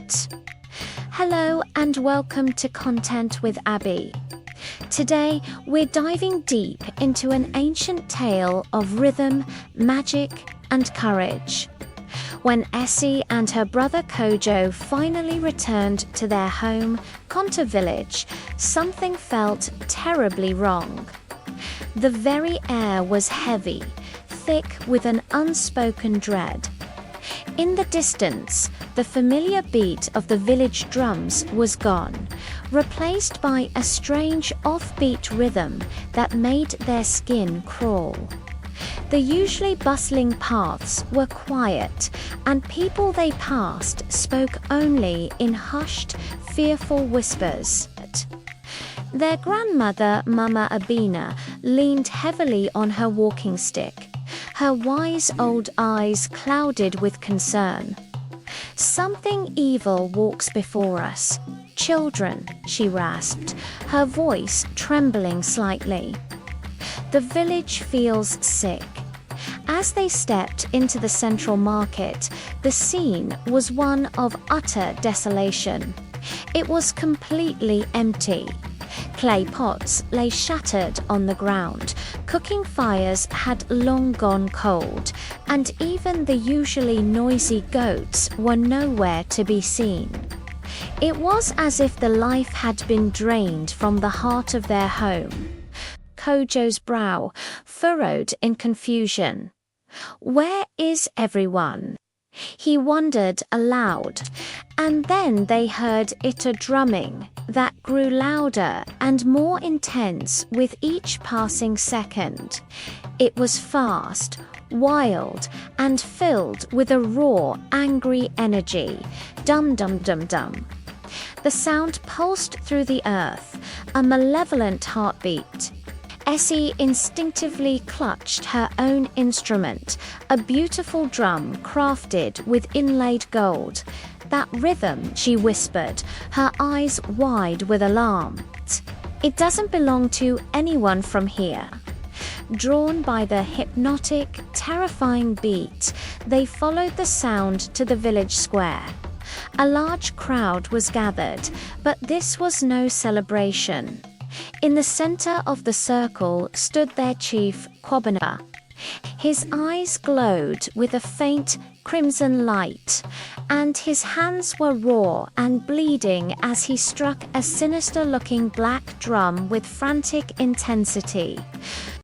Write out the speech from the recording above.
out. Hello and welcome to Content with Abby. Today we're diving deep into an ancient tale of rhythm, magic and courage. When Esi and her brother Kojo finally returned to their home, Kuntaa village, something felt terribly wrong. The very air was heavy, thick with an unspoken dread. In the distance, the familiar beat of the village drums was gone, replaced by a strange offbeat rhythm that made their skin crawl. The usually bustling paths were quiet, and people they passed spoke only in hushed, fearful whispers. Their grandmother, Mama Abina, leaned heavily on her walking stick, her wise old eyes clouded with concern. "Something evil walks before us. Children," she rasped, her voice trembling slightly. The village feels sick. As they stepped into the central market, the scene was one of utter desolation. It was completely empty. Clay pots lay shattered on the ground, cooking fires had long gone cold, and even the usually noisy goats were nowhere to be seen. It was as if the life had been drained from the heart of their home. Kojo's brow furrowed in confusion. "Where is everyone?" he wondered aloud, and then they heard it, a drumming that grew louder and more intense with each passing second. It was fast, wild, and filled with a raw, angry energy. Dum-dum-dum-dum. The sound pulsed through the earth, a malevolent heartbeat. Esi instinctively clutched her own instrument, a beautiful drum crafted with inlaid gold. "That rhythm," she whispered, her eyes wide with alarm. "It doesn't belong to anyone from here." Drawn by the hypnotic, terrifying beat, they followed the sound to the village square. A large crowd was gathered, but this was no celebration. In the center of the circle stood their chief, Kwabena. His eyes glowed with a faint crimson light, and his hands were raw and bleeding as he struck a sinister-looking black drum with frantic intensity.